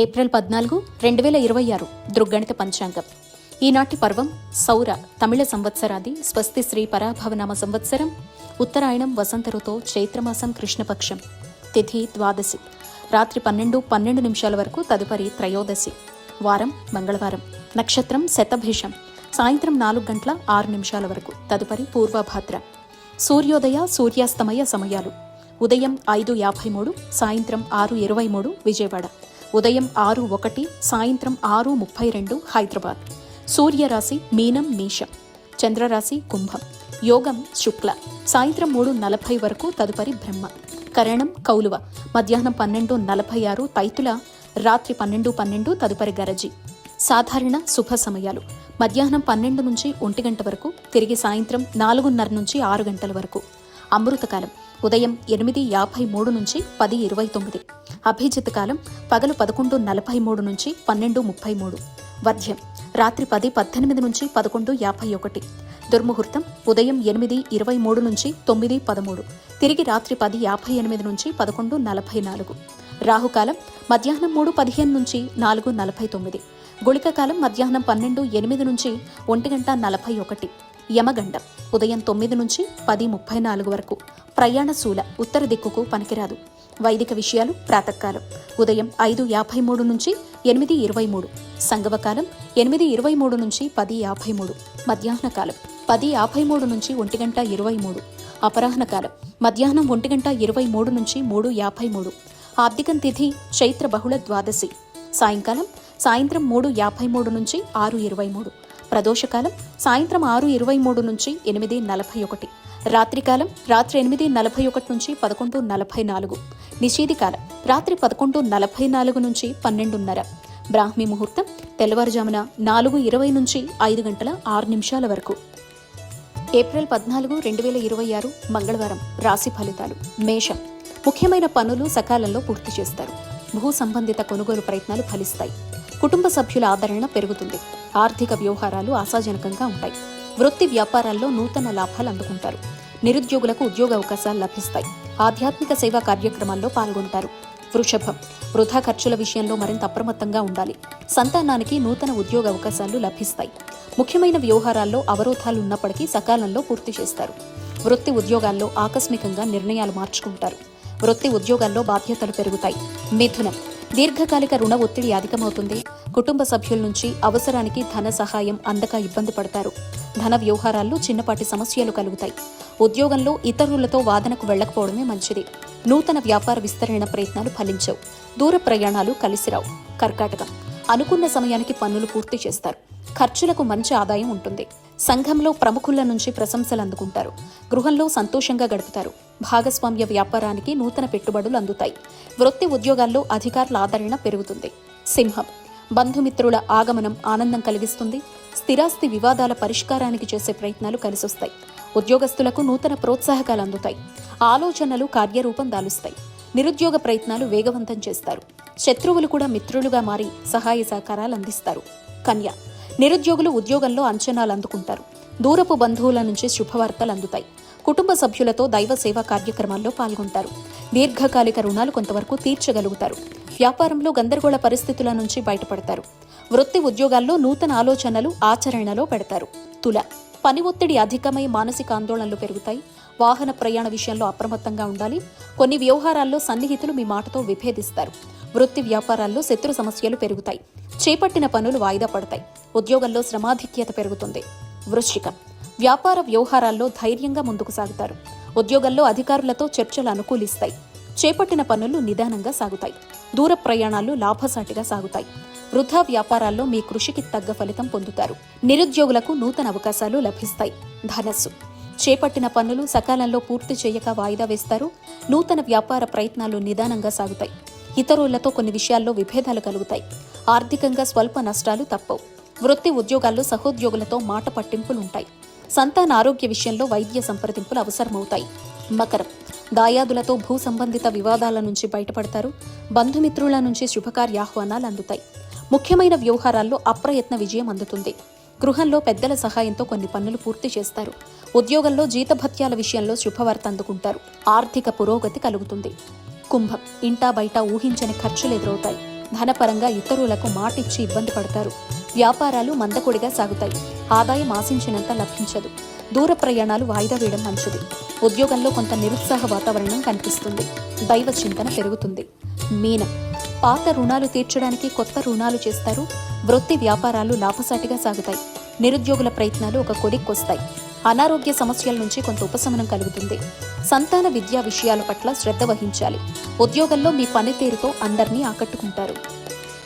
April 14, 2026 దృగ్గణిత పంచాంగం. ఈనాటి పర్వం సౌర తమిళ సంవత్సరాది స్వస్తి శ్రీ పరాభవనామ సంవత్సరం, ఉత్తరాయణం వసంత ఋతువు, చైత్రమాసం, కృష్ణపక్షం, తిథి ద్వాదశి, రాత్రి 12:12 వరకు, తదుపరి త్రయోదశి, వారం మంగళవారం, నక్షత్రం శతభిషం, సాయంత్రం 4:06 వరకు, తదుపరి పూర్వభాద్ర. సూర్యోదయ సూర్యాస్తమయ సమయాలు: ఉదయం 5:53, సాయంత్రం 6:23 విజయవాడ, ఉదయం 6:01, సాయంత్రం 6:32 హైదరాబాద్. సూర్యరాశి మీనం మేషం, చంద్రరాశి కుంభం. యోగం శుక్ల, సాయంత్రం 3:40 వరకు, తదుపరి బ్రహ్మ. కరణం కౌలువ, మధ్యాహ్నం 12:46 తైతుల, రాత్రి 12:12 తదుపరి గరజి. సాధారణ శుభ సమయాలు: మధ్యాహ్నం 12 నుంచి 1 గంట వరకు, తిరిగి సాయంత్రం 4:30 నుంచి 6 గంటల వరకు. అమృతకాలం ఉదయం 8:53 నుంచి 10:29. అభిజిత్ కాలం పగలు 11:43 నుంచి 12:33. వర్ధ్యం రాత్రి 10:18 నుంచి 11:51. దుర్ముహూర్తం ఉదయం 8:23 నుంచి 9:13, తిరిగి రాత్రి 10:58 నుంచి 11:44. రాహుకాలం మధ్యాహ్నం 3:15 నుంచి 4:49. గుళిక కాలం మధ్యాహ్నం 12:08 నుంచి 1:41. యమగండం ఉదయం 9 నుంచి 10:34 వరకు. ప్రయాణశూల, ఉత్తర దిక్కుకు పనికిరాదు. వైదిక విషయాలు: ప్రాతకాలం ఉదయం 5:53 నుంచి 8:23. సంగవకాలం 8:23 నుంచి 10:53. మధ్యాహ్న కాలం 10:53 నుంచి 1:23. అపరాహ్న కాలం మధ్యాహ్నం 1:23 నుంచి 3:53. ఆబ్దికం తిథి చైత్ర బహుళ ద్వాదశి. సాయంకాలం సాయంత్రం 3:53 నుంచి 6:23. ప్రదోషకాలం సాయంత్రం 6:23 నుంచి 8:41. రాత్రికాలం రాత్రి 8:41 నుంచి 11:44. నిషేధికాలం రాత్రి 11:44 నుంచి 12:30. బ్రాహ్మీ ముహూర్తం తెల్లవారుజామున 4:20 నుంచి 5:06 వరకు. ఏప్రిల్ 14, 2026 మంగళవారం. రాశి ఫలితాలు: మేషం, ముఖ్యమైన పనులు సకాలంలో పూర్తి చేస్తారు. భూ సంబంధిత కొనుగోలు ప్రయత్నాలు ఫలిస్తాయి. కుటుంబ సభ్యుల ఆదరణ పెరుగుతుంది. ఆర్థిక వ్యవహారాలు ఆశాజనకంగా ఉంటాయి. వృత్తి వ్యాపారాల్లో నూతన లాభాలు అందుకుంటారు. నిరుద్యోగులకు ఉద్యోగ అవకాశాలు లభిస్తాయి. ఆధ్యాత్మిక సేవా కార్యక్రమాల్లో పాల్గొంటారు. వృషభం, వృధా ఖర్చుల విషయంలో మరింత అప్రమత్తంగా ఉండాలి. సంతానానికి నూతన ఉద్యోగ అవకాశాలు లభిస్తాయి. ముఖ్యమైన వ్యవహారాల్లో అవరోధాలు ఉన్నప్పటికీ సకాలంలో పూర్తి చేస్తారు. వృత్తి ఉద్యోగాల్లో ఆకస్మికంగా నిర్ణయాలు మార్చుకుంటారు. వృత్తి ఉద్యోగాల్లో బాధ్యతలు పెరుగుతాయి. మిథునం, దీర్ఘకాలిక రుణ ఒత్తిడి అధికమవుతుంది. కుటుంబ సభ్యుల నుంచి అవసరానికి ధన సహాయం అందక ఇబ్బంది పడతారు. ధన వ్యవహారాల్లో చిన్నపాటి సమస్యలు కలుగుతాయి. ఉద్యోగంలో ఇతరులతో వాదనకు వెళ్లకపోవడమే మంచిది. నూతన వ్యాపార విస్తరణ ప్రయత్నాలు ఫలించవు. దూర ప్రయాణాలు కలిసిరావు. కర్కాటకం, అనుకున్న సమయానికి పనులు పూర్తి చేస్తారు. ఖర్చులకు మంచి ఆదాయం ఉంటుంది. సంఘంలో ప్రముఖుల నుంచి ప్రశంసలు అందుకుంటారు. గృహంలో సంతోషంగా గడుపుతారు. భాగస్వామ్య వ్యాపారానికి నూతన పెట్టుబడులు అందుతాయి. వృత్తి ఉద్యోగాల్లో అధికారుల ఆదరణ పెరుగుతుంది. సింహం, బంధుమిత్రుల ఆగమనం ఆనందం కలిగిస్తుంది. స్థిరాస్తి వివాదాల పరిష్కారానికి చేసే ప్రయత్నాలు కలిసొస్తాయి. ఉద్యోగస్తులకు నూతన ప్రోత్సాహకాలు అందుతాయి. ఆలోచనలు కార్యరూపం దాలుస్తాయి. నిరుద్యోగ ప్రయత్నాలు వేగవంతం చేస్తారు. శత్రువులు కూడా మిత్రులుగా మారి సహాయ సహకారాలు అందిస్తారు. కన్య, నిరుద్యోగులు ఉద్యోగంలో అంచనాలు అందుకుంటారు. దూరపు బంధువుల నుంచి శుభవార్తలు అందుతాయి. కుటుంబ సభ్యులతో దైవ సేవా కార్యక్రమాల్లో పాల్గొంటారు. దీర్ఘకాలిక రుణాలు కొంతవరకు తీర్చగలుగుతారు. వ్యాపారంలో గందరగోళ పరిస్థితుల నుంచి బయటపడతారు. వృత్తి ఉద్యోగాల్లో నూతన ఆలోచనలు ఆచరణలో పెడతారు. తుల, పని ఒత్తిడి అధికమై మానసిక ఆందోళనలు పెరుగుతాయి. వాహన ప్రయాణ విషయంలో అప్రమత్తంగా ఉండాలి. కొన్ని వ్యవహారాల్లో సన్నిహితులు మీ మాటతో విభేదిస్తారు. వృత్తి వ్యాపారాల్లో శత్రు సమస్యలు పెరుగుతాయి. చేపట్టిన పనులు వాయిదా పడతాయి. ఉద్యోగంలో శ్రమాధిక్యత పెరుగుతుంది. వృశ్చికం, వ్యాపార వ్యవహారాల్లో ధైర్యంగా ముందుకు సాగుతారు. ఉద్యోగంలో అధికారులతో చర్చలు అనుకూలిస్తాయి. చేపట్టిన పనులు నిదానంగా సాగుతాయి. దూర ప్రయాణాలు లాభసాటిగా సాగుతాయి. వృధా వ్యాపారాల్లో మీ కృషికి తగ్గ ఫలితం పొందుతారు. నిరుద్యోగులకు నూతన అవకాశాలు లభిస్తాయి. ధనస్సు, చేపట్టిన పనులు సకాలంలో పూర్తి చేయక వాయిదా వేస్తారు. నూతన వ్యాపార ప్రయత్నాలు నిదానంగా సాగుతాయి. ఇతరులతో కొన్ని విషయాల్లో విభేదాలు కలుగుతాయి. ఆర్థికంగా స్వల్ప నష్టాలు తప్పవు. వృత్తి ఉద్యోగాల్లో సహోద్యోగులతో మాట పట్టింపులుంటాయి. సంతాన ఆరోగ్య విషయంలో వైద్య సంప్రదింపులు అవసరమవుతాయి. మకరం, దాయాదులతో భూ సంబంధిత వివాదాల నుంచి బయటపడతారు. బంధుమిత్రుల నుంచి శుభకార్యాహ్వానాలు అందుతాయి. ముఖ్యమైన వ్యవహారాల్లో అప్రయత్న విజయం అందుతుంది. గృహంలో పెద్దల సహాయంతో కొన్ని పనులు పూర్తి చేస్తారు. ఉద్యోగంలో జీతభత్యాల విషయంలో శుభవార్త అందుకుంటారు. ఆర్థిక పురోగతి కలుగుతుంది. కుంభం, ఇంటా బయట ఊహించని ఖర్చులు ఎదురవుతాయి. ధనపరంగా ఇతరులకు మాటిచ్చి ఇబ్బంది పడతారు. వ్యాపారాలు మందకొడిగా సాగుతాయి. ఆదాయం ఆశించినంత లభించదు. దూర ప్రయాణాలు వాయిదా వేయడం మంచిది. ఉద్యోగంలో కొంత నిరుత్సాహ వాతావరణం కనిపిస్తుంది. దైవ చింతన పెరుగుతుంది. మీనం, పాత రుణాలు తీర్చడానికి కొత్త రుణాలు చేస్తారు. వృత్తి వ్యాపారాలు లాభసాటిగా సాగుతాయి. నిరుద్యోగుల ప్రయత్నాలు ఒక కొలిక్కొస్తాయి. అనారోగ్య సమస్యల నుంచి కొంత ఉపశమనం కలుగుతుంది. సంతాన విద్యా విషయాల పట్ల శ్రద్ధ వహించాలి. ఉద్యోగంలో మీ పనితీరుతో అందరినీ ఆకట్టుకుంటారు.